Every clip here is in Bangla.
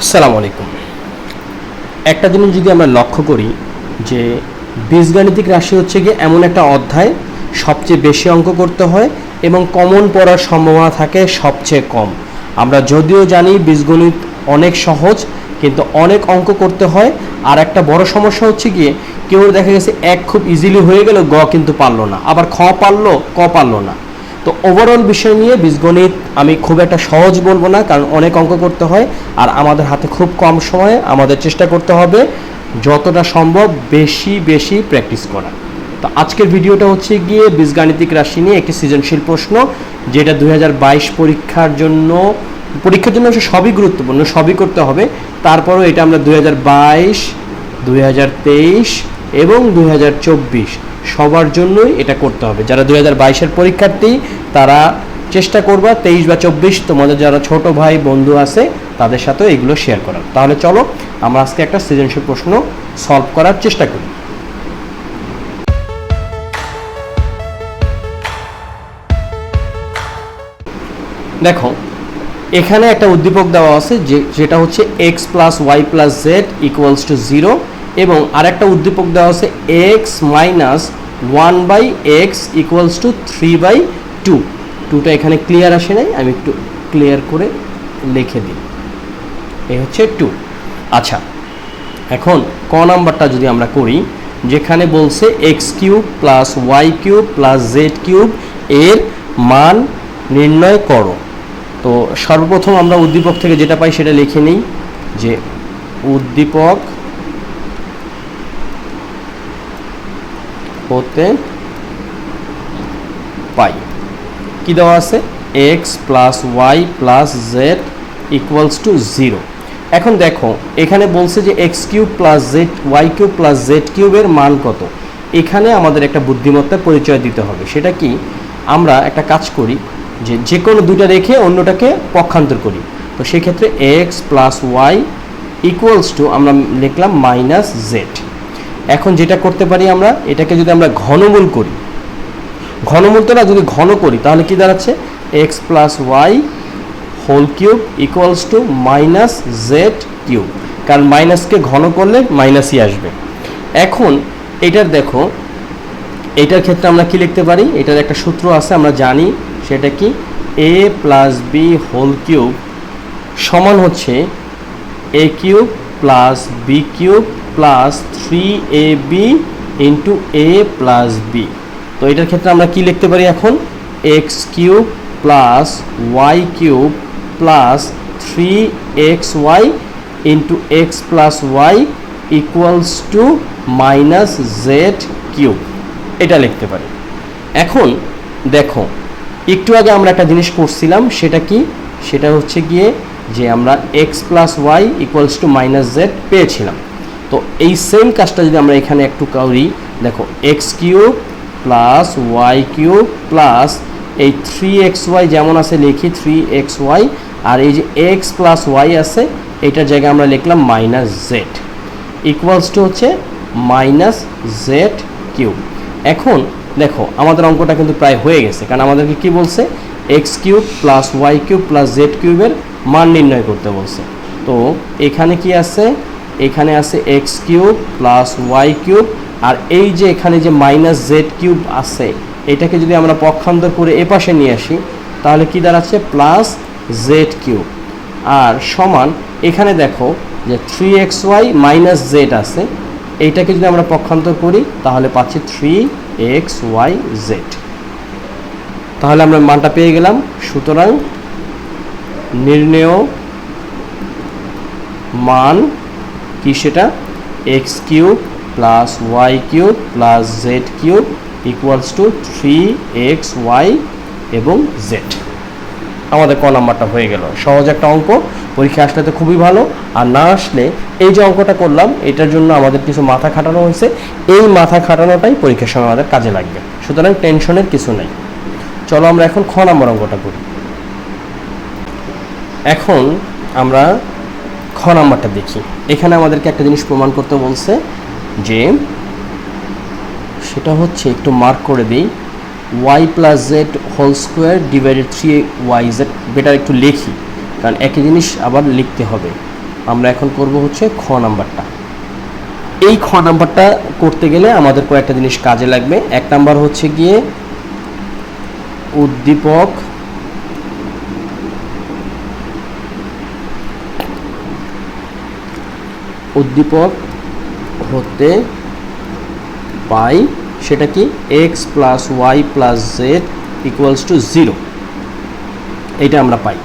আসসালামু আলাইকুম। একটা জিনিস যদি আমরা লক্ষ্য করি যে বীজগাণিতিক রাশি হচ্ছে গিয়ে এমন একটা অধ্যায় সবচেয়ে বেশি অঙ্ক করতে হয় এবং কমন পড়ার সম্ভাবনা থাকে সবচেয়ে কম। আমরা যদিও জানি বীজগণিত অনেক সহজ, কিন্তু অনেক অঙ্ক করতে হয়। আর একটা বড় সমস্যা হচ্ছে গিয়ে কেউ দেখা গেছে এক খুব ইজিলি হয়ে গেল, গ কিন্তু পারলো না, আবার খ পারলো, ক পারলো না। তো ওভারঅল বিষয় নিয়ে বীজগণিত আমি খুব একটা সহজ বলবো না, কারণ অনেক অঙ্ক করতে হয় আর আমাদের হাতে খুব কম সময়ে আমাদের চেষ্টা করতে হবে যতটা সম্ভব বেশি প্র্যাকটিস করা। তো আজকের ভিডিওটা হচ্ছে গিয়ে বীজগাণিতিক রাশি নিয়ে একটি সৃজনশীল প্রশ্ন, যেটা 2022 পরীক্ষার জন্য সবই গুরুত্বপূর্ণ, সবই করতে হবে। তারপরও এটা আমরা 2022, 2023 এবং 2024 সবার জন্যই এটা করতে হবে। যারা 2022-এর পরীক্ষার্থী তারা চেষ্টা করবা 23 বা 24 তোমাদের যারা ছোট ভাই বন্ধু আছে তাদের সাথেও এগুলো শেয়ার করার। তাহলে চলো আমরা আজকে একটা সৃজনশীল প্রশ্ন সলভ করার চেষ্টা করি। দেখো, এখানে একটা উদ্দীপক দেওয়া আছে যেটা হচ্ছে x plus Y plus Z equals to 0, এবং আরেকটা উদ্দীপক দেওয়া আছে x minus 1/x equals to 3/2। টুটা এখানে ক্লিয়ার আসে নাই, আমি একটু ক্লিয়ার করে লিখে দিই। এই হচ্ছে 2। আচ্ছা, এখন ক নাম্বারটা যদি আমরা করি, যেখানে বলছে X cube plus Y cube plus Z cube এর মান নির্ণয় করো। তো সর্বপ্রথম আমরা উদ্দীপক থেকে যেটা পাই সেটা লিখে নিই, যে উদ্দীপক হতে পাই কি দেওয়া আছে, x plus Y plus Z equals to 0। এখন দেখো এখানে বলছে যে X cube plus Z Y cube plus Z কিউবের মান কত। এখানে আমাদের একটা বুদ্ধিমত্তার পরিচয় দিতে হবে। সেটা কি, আমরা একটা কাজ করি যে কোনো দুটা রেখে অন্যটাকে পক্ষান্তর করি। তো সেক্ষেত্রে X plus Y equals to আমরা লিখলাম মাইনাস জেড। এখন যেটা করতে পারি আমরা, এটাকে যদি আমরা ঘনমূল করি, ঘনমূলটা যদি ঘন করি তাহলে কি দাঁড়াচ্ছে, X plus Y whole cube equals to minus Z cube, কারণ মাইনাসকে ঘন করলে মাইনাসই আসবে। এখন এটার দেখো, এটার ক্ষেত্রে আমরা কি লিখতে পারি, এটার একটা সূত্র আছে আমরা জানি, সেটা কি, a plus B whole cube সমান হচ্ছে a cube plus b cube plus 3ab into a plus b. তো এটার ক্ষেত্রে আমরা কি লিখতে পারি এখন, x cube plus Y cube plus 3xy into x plus Y equals to minus Z cube, এটা লিখতে পারি। এখন দেখো, একটু আগে আমরা একটা জিনিস করছিলাম, সেটা কি, সেটা হচ্ছে গিয়ে যে আমরা X plus Y equals to minus Z পেয়েছিলাম। তো এই সেম কাজটা যদি আমরা এখানে একটু করি, দেখো X cube plus Y cube plus এই 3xy যেমন আছে লিখি 3xy, আর এই যে এক্স প্লাস ওয়াই আছে এটার জায়গায় আমরা লিখলাম মাইনাস জেড ইকুয়ালস টু হচ্ছে মাইনাস জেড কিউব। এখন দেখো আমাদের অঙ্কটা কিন্তু প্রায় হয়ে গেছে, কারণ আমাদেরকে কি বলছে, X cube plus Y cube plus Z কিউবের মান নির্ণয় করতে বলছে। তো এখানে কি আছে, এখানে আছে x cube plus Y cube, আর এই যে এখানে যে মাইনাস জেড কিউব আছে এটাকে যদি আমরা পক্ষান্তর করে এপাশে নিয়ে আসি তাহলে কি দাঁড়াচ্ছে, প্লাস জেড কিউব, আর সমান এখানে দেখো যে 3xy মাইনাস জেড আছে, এইটাকে যদি আমরা পক্ষান্তর করি তাহলে পাচ্ছি 3xyz। তাহলে আমরা মানটা পেয়ে গেলাম। সুতরাং নির্ণেয় মান কি, সেটা X cube plus Y cube plus Z cube equals to 3xy এবং জেড। আমাদের ক নাম্বারটা হয়ে গেল। সহজ একটা অঙ্ক, পরীক্ষা আসলে তো খুবই ভালো, আর না আসলে এই যে অঙ্কটা করলাম এটার জন্য আমাদের কিছু মাথা খাটানো হয়েছে, এই মাথা খাটানোটাই পরীক্ষার সময় আমাদের কাজে লাগবে। সুতরাং টেনশনের কিছু নাই। চলো আমরা এখন খ নাম্বার অঙ্কটা করি। এখন আমরা খ নাম্বারটা দেখি। এখানে আমাদেরকে একটা জিনিস প্রমাণ করতে বলছে, যে সেটা হচ্ছে, একটু মার্ক করে দিই, y plus Z whole square divided 3yz। Better একটু লিখি, কারণ একই জিনিস আবার লিখতে হবে। আমরা এখন করব হচ্ছে খ নাম্বারটা। এই খ নাম্বারটা করতে গেলে আমাদের কয়েকটা জিনিস কাজে লাগবে। এক নাম্বার হচ্ছে গিয়ে উদ্দীপক হতে পাই, সেটা কি x plus Y plus Z equals to 0, এইটা আমরা পাই।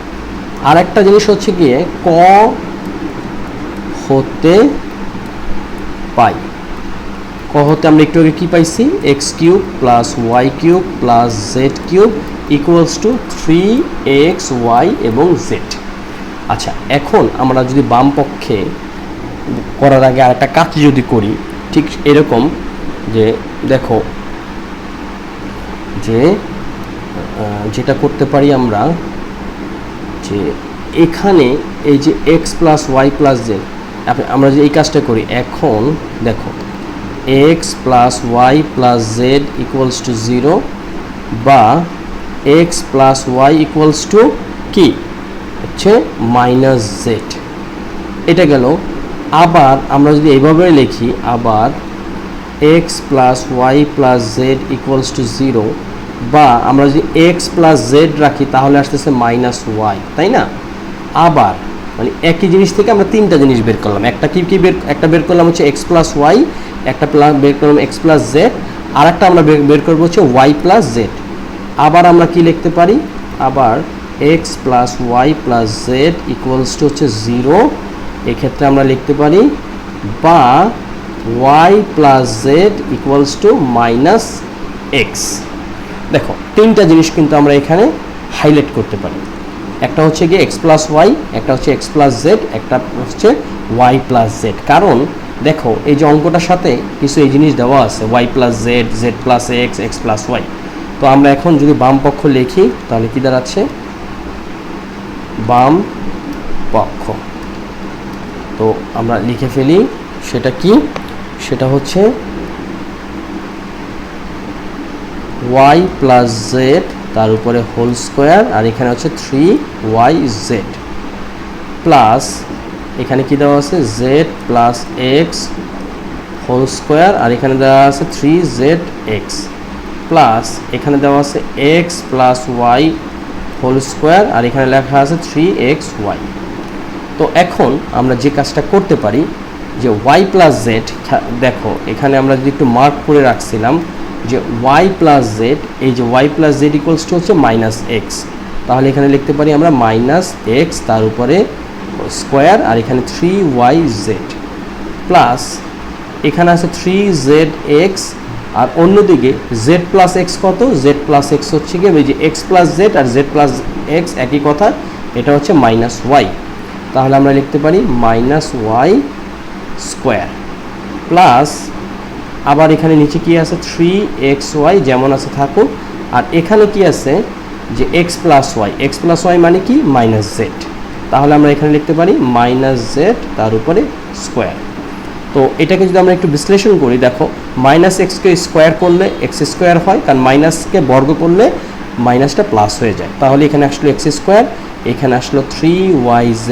আর একটা জিনিস হচ্ছে গিয়ে ক হতে পাই। ক হতে আমরা একটু আগে কি পাইছি, X cube plus Y cube plus Z cube equals to 3xy এবং জেড। আচ্ছা, এখন আমরা যদি বাম পক্ষে করার আগে আরেকটা কাজ যদি করি, ঠিক এরকম যে দেখো যে যেটা করতে পারি আমরা, যে এখানে এই যে X plus Y plus Z, আমরা যে এই কাজটা করি, এখন দেখো X plus Y plus Z equals to 0 বা X plus Y equals to কি হচ্ছে মাইনাস জেড, এটা গেল। আবার আমরা যদি এইভাবে লিখি, আবার X plus Y plus Z equals to 0 বা আমরা যদি এক্স প্লাস জেড রাখি তাহলে আসতেছে মাইনাস ওয়াই, তাই না? আবার মানে একই জিনিস থেকে আমরা তিনটা জিনিস বের করলাম। একটা কি একটা বের করলাম হচ্ছে এক্স প্লাস ওয়াই, একটা বের করলাম এক্স প্লাস জেড, আর একটা আমরা বের করবো হচ্ছে ওয়াই প্লাস জেড। আবার আমরা কি লিখতে পারি, আবার X plus Y plus Z equals to হচ্ছে 0, এক্ষেত্রে আমরা লিখতে পারি, বা Y plus Z equals to minus X. দেখো তিনটা জিনিস কিন্তু আমরা এখানে হাইলাইট করতে পারি। একটা হচ্ছে গিয়ে এক্স প্লাস ওয়াই, একটা হচ্ছে এক্স প্লাস জেড, একটা হচ্ছে ওয়াই প্লাস জেড। কারণ দেখো এই যে অঙ্কটার সাথে কিছু এই জিনিস দেওয়া আছে, Y plus Z, Z plus X, X plus Y. তো আমরা এখন যদি বাম পক্ষ লিখি তাহলে কি দাঁড়াচ্ছে, বাম পক্ষ। তো আমরা লিখে ফেলি, সেটা কি, সেটা হচ্ছে ওয়াই প্লাস জেড তার উপরে হোল স্কোয়ার, আর এখানে হচ্ছে 3yz প্লাস এখানে কি দেওয়া আছে z plus x whole square, আর এখানে দেওয়া আছে 3zx প্লাস এখানে দেওয়া আছে x plus Y whole square, আর এখানে লেখা আছে 3xy। তো এখন আমরা যে কাজটা করতে পারি যে ওয়াই প্লাস জেড, দেখো এখানে আমরা যদি একটু মার্ক করে রাখছিলাম যে ওয়াই প্লাস জেড, এই যে Y plus Z equals to হচ্ছে মাইনাস এক্স, তাহলে এখানে লিখতে পারি আমরা মাইনাস এক্স তার উপরে স্কোয়ার, আর এখানে 3yz প্লাস এখানে আছে 3zx, আর অন্যদিকে জেড প্লাস এক্স কত, জেড প্লাস এক্স হচ্ছে গিয়ে এই যে এক্স প্লাস জেড আর জেড প্লাস এক্স একই কথা, এটা হচ্ছে মাইনাস ওয়াই, তাহলে আমরা লিখতে পারি মাইনাস ওয়াই স্কোয়ার প্লাস আবার এখানে নিচে কি আছে 3xy যেমন আছে থাকুক, আর এখানে কি আছে যে এক্স প্লাস ওয়াই মানে কি মাইনাস জেড, তাহলে আমরা এখানে লিখতে পারি মাইনাস জেড তার উপরে স্কোয়ার। তো এটাকে যদি আমরা একটু বিশ্লেষণ করি, দেখো মাইনাস এক্সকে স্কোয়ার করলে এক্স স্কোয়ার হয়, কারণ মাইনাসকে বর্গ করলে মাইনাসটা প্লাস হয়ে যায়, তাহলে এখানে আসলো এক্স স্কোয়ার, এখানে আসলো 3yz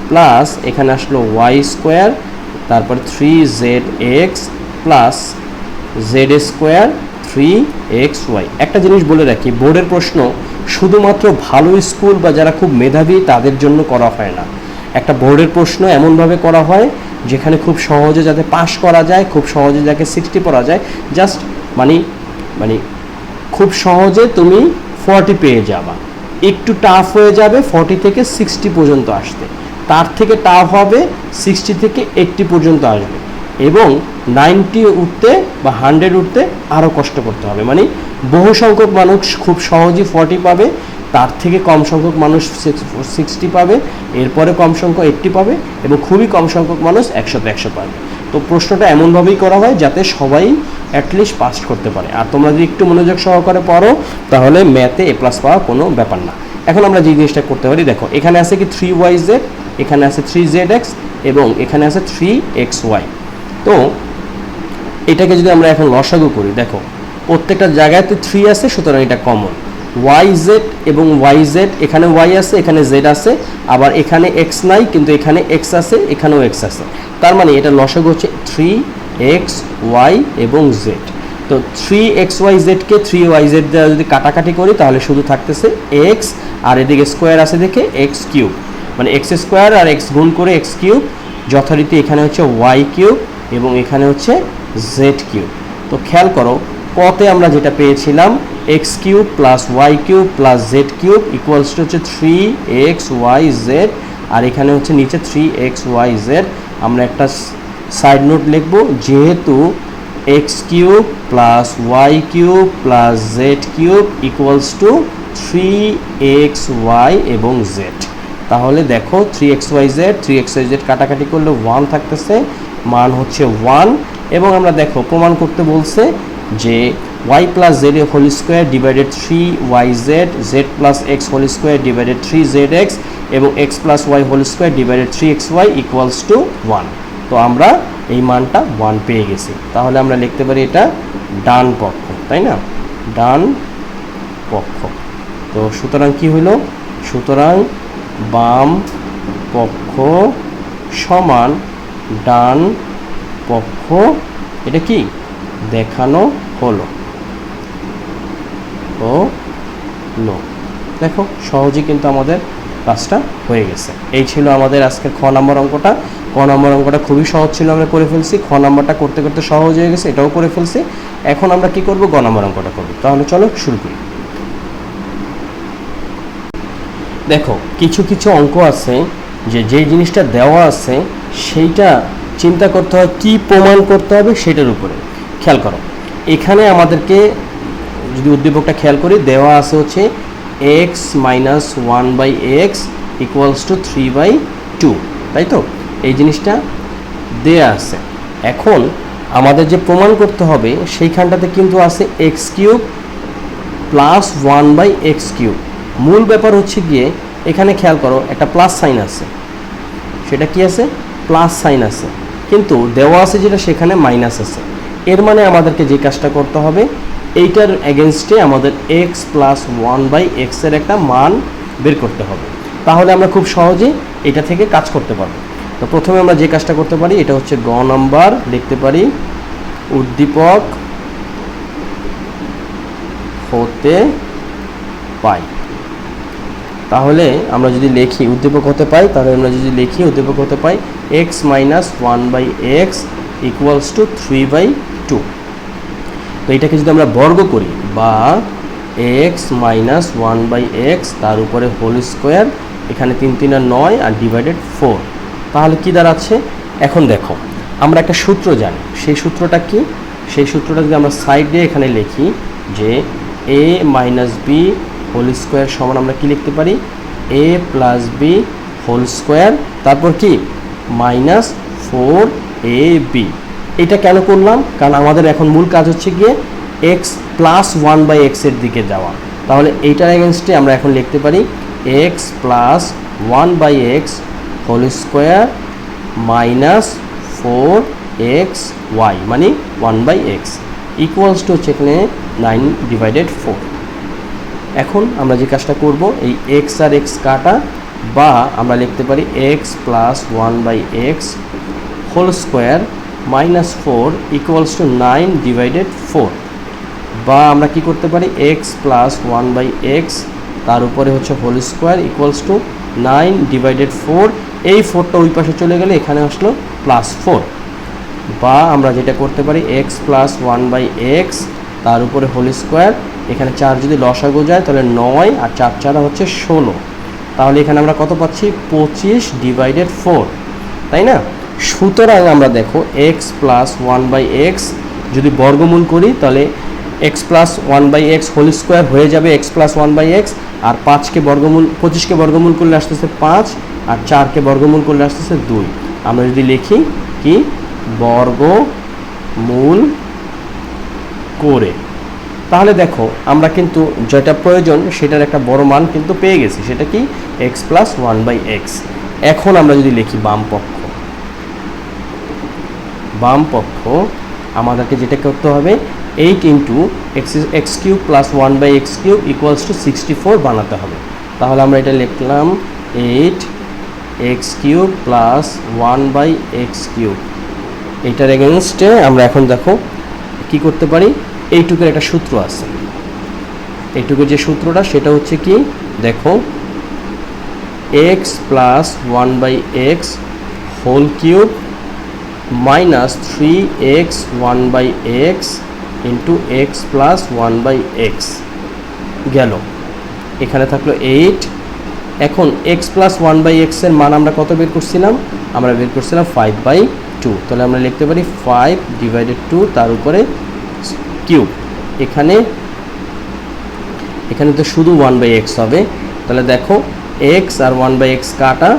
প্লাস এখানে আসলো ওয়াই স্কোয়ার, তারপর 3zx plus Z square 3xy। একটা জিনিস বলে রাখি, বোর্ডের প্রশ্ন শুধুমাত্র ভালো স্কুল বা যারা খুব মেধাবী তাদের জন্য করা হয় না। একটা বোর্ডের প্রশ্ন এমনভাবে করা হয় যেখানে খুব সহজে যাতে পাস করা যায়, খুব সহজে যাকে 60 পড়া যায়, জাস্ট মানে খুব সহজে তুমি 40 পেয়ে যাবা, একটু টাফ হয়ে যাবে 40 থেকে 60 পর্যন্ত আসতে, তার থেকে টাফ হবে 60 থেকে 80 পর্যন্ত আসবে, এবং 90 উঠতে বা 100 উঠতে আরও কষ্ট করতে হবে। মানে বহু সংখ্যক মানুষ খুব সহজেই 40 পাবে, তার থেকে কম সংখ্যক মানুষ 60 পাবে, এরপরে কম সংখ্যক 80 পাবে, এবং খুবই কম সংখ্যক মানুষ 100 পাবে। তো প্রশ্নটা এমনভাবেই করা হয় যাতে সবাই অ্যাটলিস্ট পাস করতে পারে। আর তোমরা যদি একটু মনোযোগ সহকারে পড়ো তাহলে ম্যাথে এ প্লাস পাওয়া কোনো ব্যাপার না। এখন আমরা যে জিনিসটা করতে পারি, দেখো এখানে আছে কি 3yz, এখানে আছে 3zx এবং এখানে আছে 3xy। তো এটাকে যদি আমরা এখন লসাগু করি, দেখো প্রত্যেকটা জায়গাতে 3 আছে, সুতরাং এটা কমন। yz এবং ওয়াই জেড, এখানে ওয়াই আছে এখানে জেড আছে, আবার এখানে এক্স নাই কিন্তু এখানে এক্স আছে এখানেও এক্স আছে, তার মানে এটা লসাগু হচ্ছে 3x y এবং জেড। তো 3x y জেডকে 3y জেড দ্বারা যদি কাটাকাটি করি তাহলে শুধু থাকতেছে x, আর এদিকে স্কোয়ার আছে দেখে এক্স কিউব, মানে এক্স স্কোয়ার আর এক্স গুণ করে এক্স কিউব, যথারীতি এখানে হচ্ছে ওয়াই কিউব এবং এখানে হচ্ছে জেড কিউব। তো খেয়াল করো কতে আমরা যেটা পেয়েছিলাম X cube plus Y cube plus Z cube equals to হচ্ছে 3xyz, আর এখানে হচ্ছে নিচে 3xyz। আমরা একটা সাইড নোট লিখব, যেহেতু X cube plus Y cube plus Z cube equals to 3xy এবং জেড, তাহলে দেখো 3xyz কাটাকাটি করলে 1 থাকতেছে, মান হচ্ছে 1। এবং আমরা দেখো প্রমাণ করতে বলছে যে y plus Z whole square divided 3yz, Z plus x whole square divided 3zx এবং X plus Y whole square divided 3xy equals to 1। তো আমরা এই মানটা 1 পেয়ে গেছি, তাহলে আমরা লিখতে পারি এটা ডান পক্ষ, তাই না, ডান পক্ষ। তো সুতরাং কি হলো, সুতরাং বাম পক্ষ সমান ডান পক্ষ, এটা কি দেখানো হলো। দেখো সহজেই কিন্তু আমাদের কাজটা হয়ে গেছে। এই ছিল আমাদের আজকের খ নম্বর অঙ্কটা। ক নম্বর অঙ্কটা খুবই সহজ ছিল, আমরা করে ফেলছি। খ নম্বরটা করতে করতে সহজ হয়ে গেছে, এটাও করে ফেলছি। এখন আমরা কি করব, গ নম্বর অঙ্কটা করব। তাহলে চলো শুরু করি। দেখো কিছু কিছু অঙ্ক আছে যে জিনিসটা দেওয়া আছে সেইটা চিন্তা করতে হয় কি প্রমাণ করতে হবে সেটার উপরে। খেয়াল করো এখানে আমাদেরকে যদি উদ্দীপকটা খেয়াল করি, দেওয়া আছে হচ্ছে x minus 1/x equals to 3/2, তাই তো, এই জিনিসটা দেয়া আছে। এখন আমাদের যে প্রমাণ করতে হবে সেইখানটাতে কিন্তু আছে x cube plus 1/x cube. মূল ব্যাপার হচ্ছে গিয়ে এখানে খেয়াল করো একটা প্লাস সাইন আছে, সেটা কি আছে, প্লাস সাইন আছে, কিন্তু দেওয়া আছে যেটা সেখানে মাইনাস আছে। এর মানে আমাদেরকে যে কাজটা করতে হবে এইটার এগেনস্টে আমাদের x প্লাস 1/x এর একটা মান বের করতে হবে, তাহলে আমরা খুব সহজে এটা থেকে কাজ করতে পারবো। তো প্রথমে আমরা যে কাজটা করতে পারি এটা হচ্ছে গ নাম্বার, লিখতে পারি উদ্দীপক হতে পাই। তাহলে আমরা যদি লিখি উদ্দীপক হতে পাই, তাহলে আমরা যদি লিখি উদ্দীপক হতে পাই x minus 1/x equals to 3/2। তো এটাকে যদি আমরা বর্গ করি বা x মাইনাস 1/x তার উপরে হোল স্কোয়ার, এখানে 3 3 9 আর ডিভাইডেড 4, তাহলে কি দাঁড়াচ্ছে। এখন দেখো আমরা একটা সূত্র জানি, সেই সূত্রটা কি, সেই সূত্রটা যদি আমরা সাইডে এখানে লিখি যে a minus B whole square সমান আমরা কি লিখতে পারি a plus B whole square, তারপর কি মাইনাস 4ab। এটা কেন করলাম, কারণ আমাদের এখন মূল কাজ হচ্ছে গিয়ে x প্লাস 1/x এর দিকে যাওয়া। তাহলে এইটার এগেনস্টে আমরা এখন লিখতে পারি x plus 1/x whole square minus 4xy মানে 1/x ইকুয়ালস টু হচ্ছে এখানে 9/4। এখন আমরা যে কাজটা করব এই x আর x কাটা, বা আমরা লিখতে পারি x plus 1/x whole square minus 4 equals to 9/4, বা আমরা কি করতে পারি x প্লাস 1/x তার উপরে হচ্ছে হোল স্কোয়ার ইকুয়ালস টু 9/4, এই 4টা ওই পাশে চলে গেলে এখানে আসলো প্লাস 4, বা আমরা যেটা করতে পারি x প্লাস 1/x তার উপরে হোল স্কোয়ার, এখানে 4 যদি লসাগু যায় তাহলে 9 আর 4 4 হচ্ছে 16, তাহলে এখানে আমরা কত পাচ্ছি 25/4, তাই না। সুতরাং আমরা দেখো x প্লাস 1/x যদি বর্গমূল করি তাহলে x plus 1/x whole square হয়ে যাবে x প্লাস 1/x, আর 5কে বর্গমূল 25কে বর্গমূল করলে আসতেছে 5, আর 4কে বর্গমূল করলে আসতেছে 2। আমরা যদি লিখি কি বর্গমূল করে, তাহলে দেখো আমরা কিন্তু যেটা প্রয়োজন সেটার একটা বড় মান কিন্তু পেয়ে গেছি, সেটা কি x প্লাস 1/x। এখন আমরা যদি লিখি বাম পক্ষ আমাদেরকে যেটা করতে হবে 8 into x cube plus 1/x cube equals two 64 বানাতে হবে। তাহলে আমরা এটা লিখলাম 8x cube plus 1/x cube. এটার এগেনস্টে আমরা এখন দেখো কি করতে পারি, এইটুকুর একটা সূত্র আছে। এইটুকুর যে সূত্রটা সেটা হচ্ছে কি, দেখো x plus 1/x whole cube minus 3x 1/x into x plus 1/x গেল। এখানে থাকলো 8। এখন x প্লাস 1/x এর মান আমরা কত বের করছিলাম, আমরা বের করছিলাম 5/2। তাহলে আমরা লিখতে পারি 5/2 তার উপরে কিউব। এখানে তো শুধু 1/x হবে, তাহলে দেখো x আর 1/x কাটা,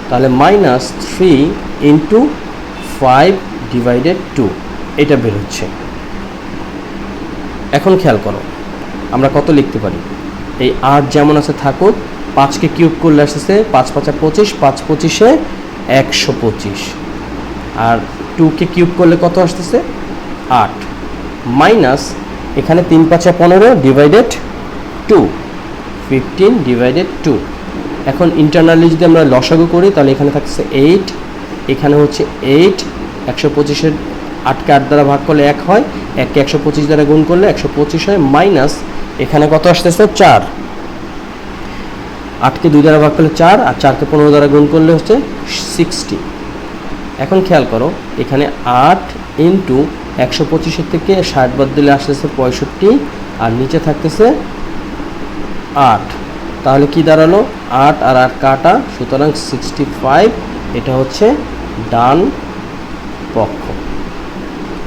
তাহলে মাইনাস 3 ইন্টু 5/2 এটা বের হচ্ছে। এখন খেয়াল করো আমরা কত লিখতে পারি, এই 8 যেমন আছে থাকুক, 5কে কিউব করলে আসতেছে 5 5 25, 5 25 125, আর 2কে কিউব করলে কত আসতেছে 8, মাইনাস এখানে 3 5 15 ডিভাইডেড 2 15/2। এখন ইন্টারনালি যদি আমরা লসাগু করি তাহলে এখানে থাকছে 8, এখানে হচ্ছে 8, 125-এর 8কে 8 দ্বারা ভাগ করলে 1 হয়, 1কে 125 দ্বারা গুণ করলে 125 হয়, মাইনাস এখানে কত আসতেছে 4, 8কে 2 দ্বারা ভাগ করলে 4, আর 4কে 15 দ্বারা গুণ করলে হচ্ছে 60। এখন খেয়াল করো এখানে 8 ইন্টু 125-এর থেকে 60 বাদ দিলে আসতেছে 65, আর নিচে থাকতেছে 8। তাহলে কি দাঁড়ালো, 8 আর 8 কাটা, সুতরাং 65 এটা হচ্ছে ডান পক্ষ।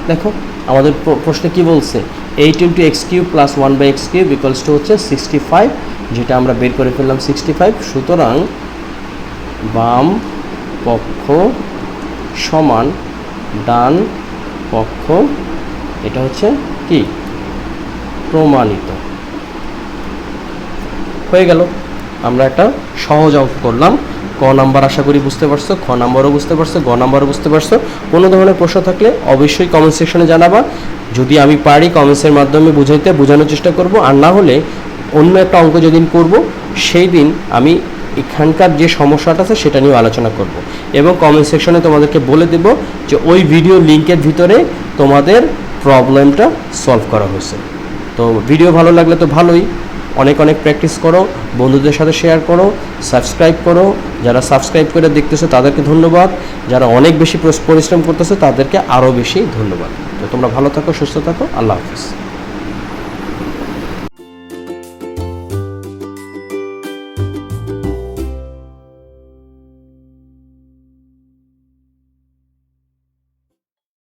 দেখো আমাদের প্রশ্নে কি বলছে, 8 into x cube plus 1/x cube equals to হচ্ছে 65, যেটা আমরা বের করে ফেললাম 65। সুতরাং বাম পক্ষ সমান ডান পক্ষ, এটা হচ্ছে কি প্রমাণিত হয়ে গেল। আমরা একটা সহজ অঙ্ক করলাম। ক নাম্বার আশা করি বুঝতে পারছো, খ নাম্বারও বুঝতে পারছো, গ নাম্বারও বুঝতে পারছো। কোনো ধরনের প্রশ্ন থাকলে অবশ্যই কমেন্ট সেকশনে জানাবা। যদি আমি পারি কমেন্টসের মাধ্যমে বোঝানোর চেষ্টা করব, আর না হলে অন্য একটা অঙ্ক যেদিন করব সেই দিন আমি এখানকার যে সমস্যাটা আছে সেটা নিয়ে আলোচনা করব, এবং কমেন্ট সেকশনে তোমাদেরকে বলে দেব যে ওই ভিডিও লিঙ্কের ভিতরে তোমাদের প্রবলেমটা সলভ করা হয়েছে। তো ভিডিও ভালো লাগলে তো ভালোই, অনেক অনেক প্র্যাকটিস করো, বন্ধুদের সাথে শেয়ার করো, সাবস্ক্রাইব করো। যারা সাবস্ক্রাইব করে দেখতেছো তাদেরকে ধন্যবাদ, যারা অনেক বেশি পরিশ্রম করতেছো তাদেরকে আরও বেশি ধন্যবাদ। তো তোমরা ভালো থাকো, সুস্থ থাকো, আল্লাহ হাফিজ।